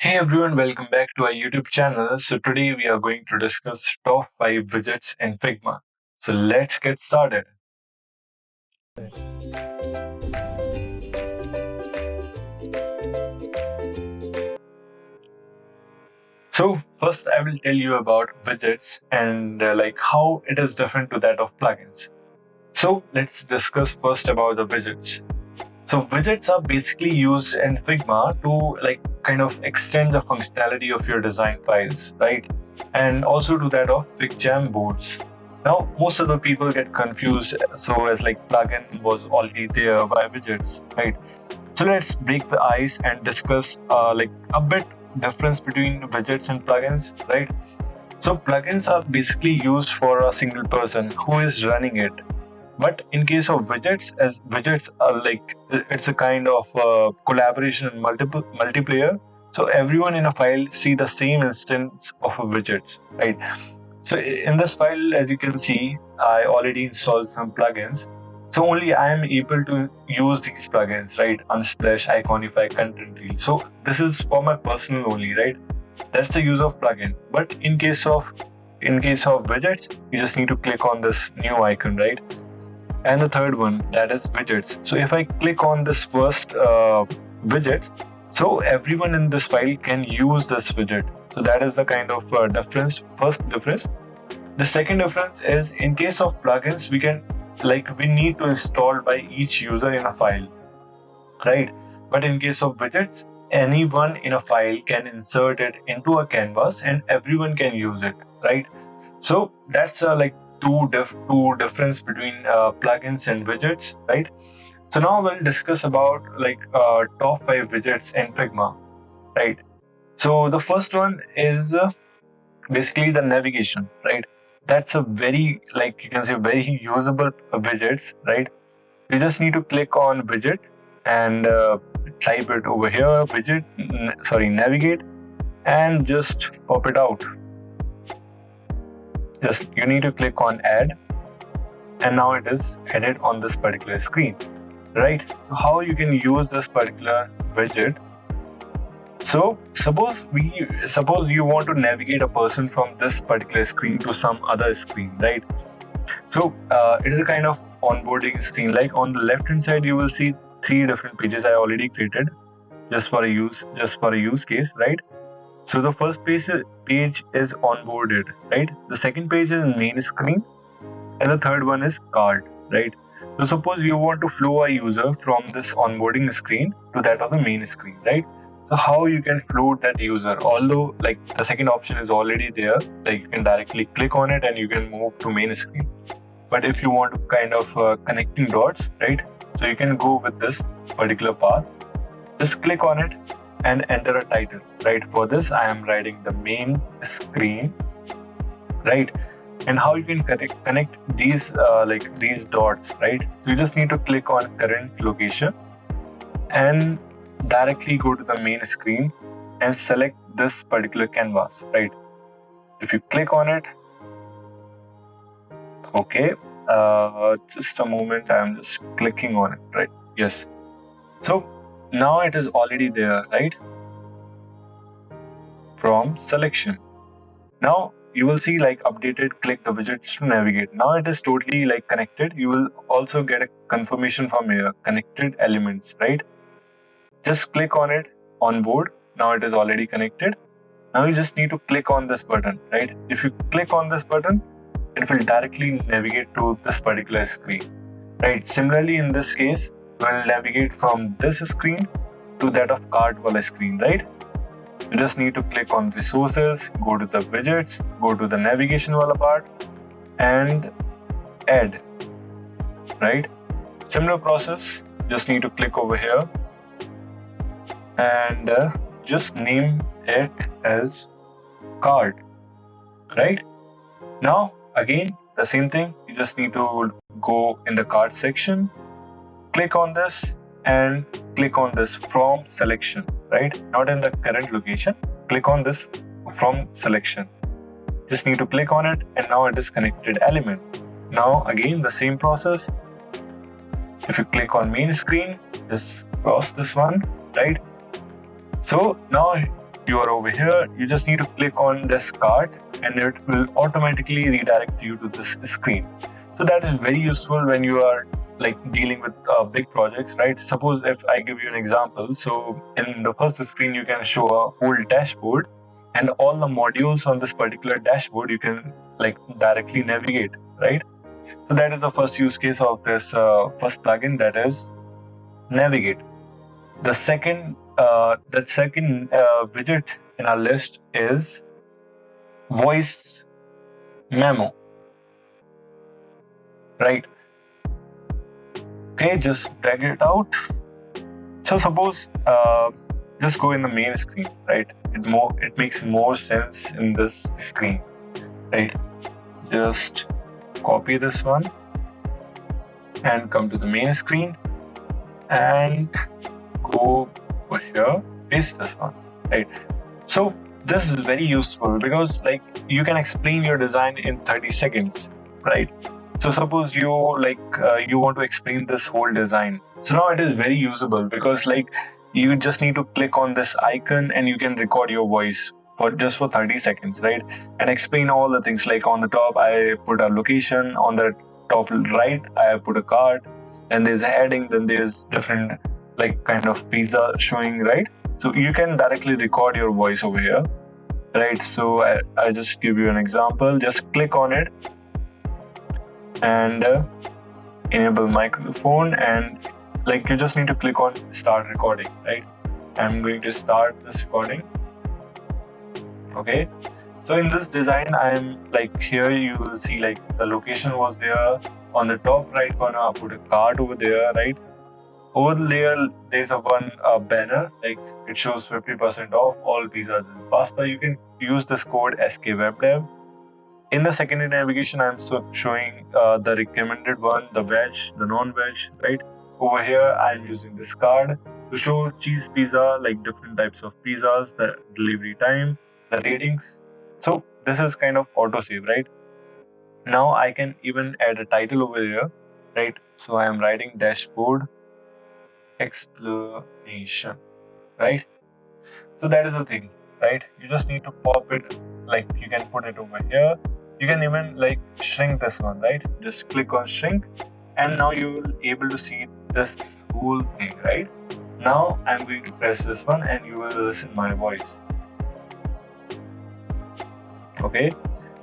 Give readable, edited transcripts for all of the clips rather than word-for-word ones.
Hey everyone, welcome back to our YouTube channel. So today we are going to discuss top 5 widgets in Figma. So let's get started. So first I will tell you about widgets and like how it is different to that of plugins. So let's discuss first about the widgets. So widgets are basically used in Figma to like kind of extend the functionality of your design files, right? And also to that of FigJam boards. Now, most of the people get confused so as like plugin was already there by widgets, right? So let's break the ice and discuss like a bit difference between widgets and plugins, right? So plugins are basically used for a single person who is running it. But in case of widgets, as widgets are like it's a kind of collaboration and multiplayer. So everyone in a file see the same instance of a widget, right? So in this file, as you can see, I already installed some plugins. So only I am able to use these plugins, right? Unsplash, Iconify, Content Reel. So this is for my personal only, right? That's the use of plugin. But in case of widgets, you just need to click on this new icon, right? And the third one, that is widgets. So if I click on this first widget, so everyone in this file can use this widget. So that is the kind of first difference. The second difference is in case of plugins, we need to install by each user in a file, right? But in case of widgets, anyone in a file can insert it into a canvas and everyone can use it, right? So that's like two difference between plugins and widgets, right? So now we'll discuss about like top 5 widgets in Figma, right? So the first one is basically the navigation, right? That's a very, like you can say, very usable widgets, right? You just need to click on widget and type it over here, navigate, and just pop it out. Just you need to click on add, and now it is added on this particular screen, right? So how you can use this particular widget? So suppose you want to navigate a person from this particular screen to some other screen, right? So it is a kind of onboarding screen. Like on the left hand side, you will see 3 different pages I already created just for a use case, right? So the first page is onboarded, right? The second page is main screen, and the third one is card, right? So suppose you want to flow a user from this onboarding screen to that of the main screen, right? So how you can float that user? Although like the second option is already there, like you can directly click on it and you can move to main screen. But if you want to kind of connecting dots, right? So you can go with this particular path. Just click on it and enter a title, right? For this, I am writing the main screen, right? And how you can connect these these dots, right? So you just need to click on current location and directly go to the main screen and select this particular canvas, right? If you click on it, okay, just a moment, I'm just clicking on it, right? Yes. So now it is already there, right? From selection. Now you will see like updated, click the widgets to navigate. Now it is totally like connected. You will also get a confirmation from here, connected elements, right? Just click on it, on board. Now it is already connected. Now you just need to click on this button, right? If you click on this button, it will directly navigate to this particular screen, right? Similarly, in this case, we'll navigate from this screen to that of card wala screen, right? You just need to click on resources, go to the widgets, go to the navigation wala part, and add, right? Similar process, just need to click over here and just name it as card, right? Now again the same thing, you just need to go in the card section, click on this and click on this from selection, right? Not in the current location, click on this from selection. Just need to click on it and now it is connected element. Now again the same process. If you click on main screen, just cross this one, right? So now you are over here, you just need to click on this card and it will automatically redirect you to this screen. So that is very useful when you are like dealing with big projects, right? Suppose if I give you an example, so in the first screen you can show a whole dashboard and all the modules on this particular dashboard you can like directly navigate, right? So that is the first use case of this first plugin, that is navigate. The second widget in our list is voice memo, right? Okay, just drag it out. So suppose just go in the main screen, right? It makes more sense in this screen, right? Just copy this one and come to the main screen and go over here, paste this one, right? So this is very useful because like you can explain your design in 30 seconds, right? So suppose you you want to explain this whole design. So now it is very usable because like you just need to click on this icon and you can record your voice for 30 seconds, right? And explain all the things. Like on the top, I put a location, on the top right, I put a card, and there's a heading, then there's different like kind of pizza showing, right? So you can directly record your voice over here, right? So I just give you an example. Just click on it and enable microphone, and like you just need to click on start recording, right? I'm going to start this recording. Okay, so in this design, I'm like here you will see like the location was there. On the top right corner, I put a card over there, right? Over there, there's a banner, like it shows 50% off all pizzas and pasta. You can use this code SKWebDev. In the secondary navigation, I'm showing the recommended one, the veg, the non-veg, right? Over here, I'm using this card to show cheese pizza, like different types of pizzas, the delivery time, the ratings. So this is kind of autosave, right? Now I can even add a title over here, right? So I am writing dashboard explanation, right? So that is the thing, right? You just need to pop it, like you can put it over here. You can even like shrink this one, right? Just click on shrink and now you will able to see this whole thing, right? Now I'm going to press this one and you will listen my voice. Okay.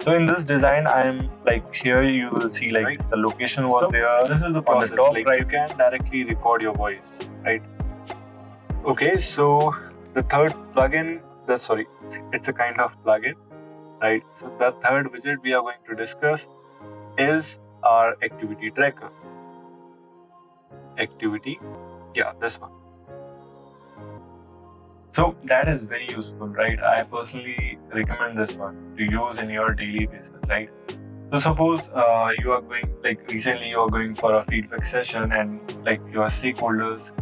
So in this design, I'm like here you will see like right. The location was there. This is the process. On the top, like, right, you can directly record your voice, right? Okay, so the third plugin, it's a kind of plugin, right? So the third widget we are going to discuss is our activity tracker. This one. So that is very useful, right? I personally recommend this one to use in your daily basis, right? So suppose you are going for a feedback session and like your stakeholders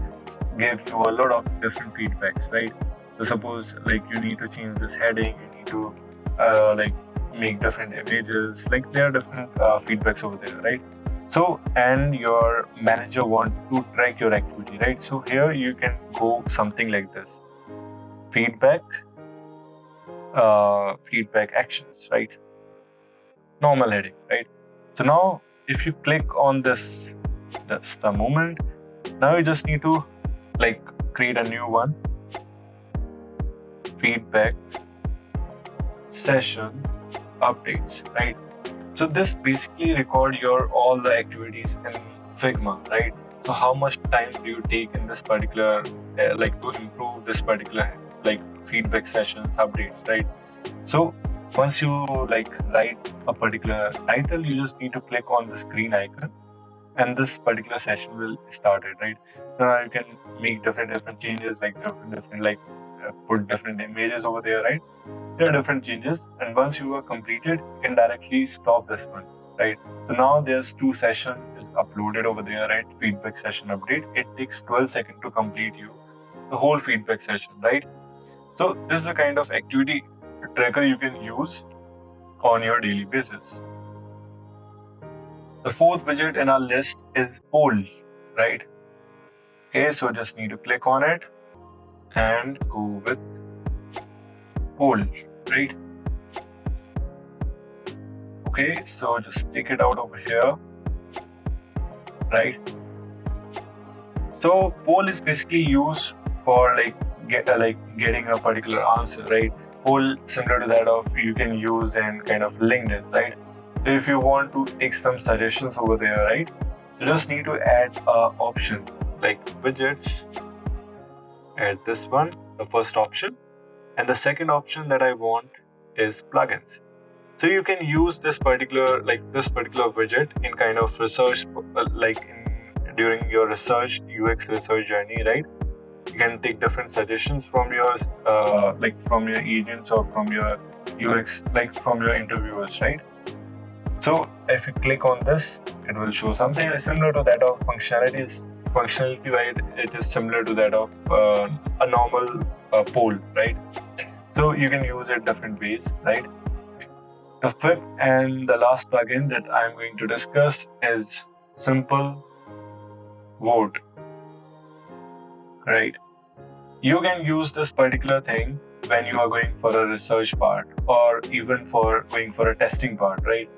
give you a lot of different feedbacks, right? So suppose like you need to change this heading, you need to like make different images, like there are different feedbacks over there, right? So, and your manager want to track your activity, right? So here you can go something like this. Feedback actions, right? Normal heading, right? So now if you click on this, that's the moment. Now you just need to like create a new one. Feedback session updates, right? So this basically record all the activities in Figma, right? So how much time do you take in this particular like to improve this particular like feedback sessions updates, right? So once you like write a particular title, you just need to click on the screen icon and this particular session will start it, right? So now you can make different changes, like different like put different images over there, right? There are different changes, and once you are completed, you can directly stop this one, right? So now there's 2 sessions is uploaded over there, right? Feedback session update. It takes 12 seconds to complete the whole feedback session, right? So this is the kind of activity tracker you can use on your daily basis. The fourth widget in our list is poll, right? Okay, so just need to click on it and go with poll, right? Okay, so just take it out over here, right? So poll is basically used for getting a particular answer, right? Poll similar to that of you can use in kind of LinkedIn, right? So if you want to take some suggestions over there, right? So just need to add a option like widgets. Add this one, the first option, and the second option that I want is plugins. So you can use this particular widget in kind of research, during your research UX research journey, right? You can take different suggestions from your from your agents or from your UX, like from your interviewers, right? So if you click on this, it will show something similar to that of functionality, right? It is similar to that of a normal poll, right? So you can use it different ways, right? The fifth and the last plugin that I'm going to discuss is Simple Vote, right? You can use this particular thing when you are going for a research part or even for going for a testing part, right?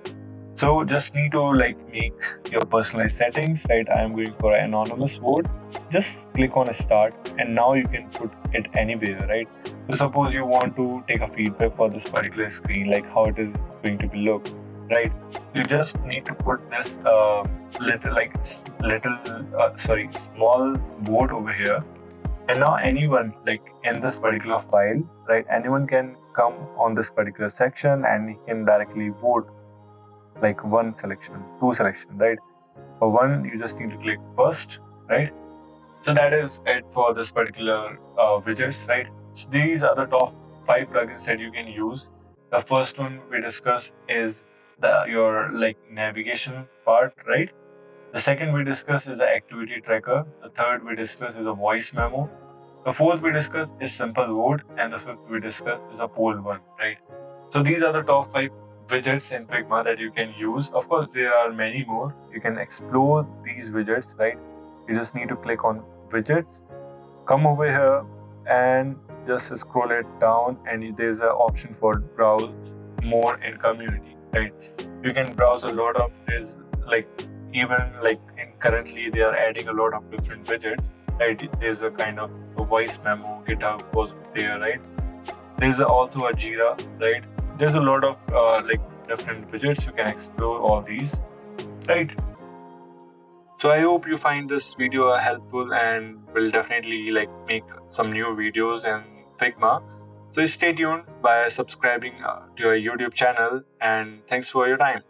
So just need to make your personalized settings, right? I am going for an anonymous vote. Just click on start and now you can put it anywhere, right? So suppose you want to take a feedback for this particular screen, like how it is going to be look, right? You just need to put this small vote over here. And now anyone in this particular file, right? Anyone can come on this particular section and he can directly vote one selection, two selection, right? For one, you just need to click first, right? So that is it for this particular widgets, right? So these are the top 5 plugins that you can use. The first one we discussed is your navigation part, right? The second we discussed is the activity tracker. The third we discussed is a voice memo. The fourth we discussed is simple vote, and the fifth we discussed is a poll one, right? So these are the top 5 widgets in Figma that you can use. Of course, there are many more. You can explore these widgets, right? You just need to click on widgets, come over here and just scroll it down, and there's an option for browse more in community, right? You can browse a lot of this, currently they are adding a lot of different widgets, right? There's a kind of a voice memo, GitHub was there, right? There's also a Jira, right? There's a lot of different widgets. You can explore all these, right? So I hope you find this video helpful and will definitely make some new videos in Figma. So stay tuned by subscribing to our YouTube channel, and thanks for your time.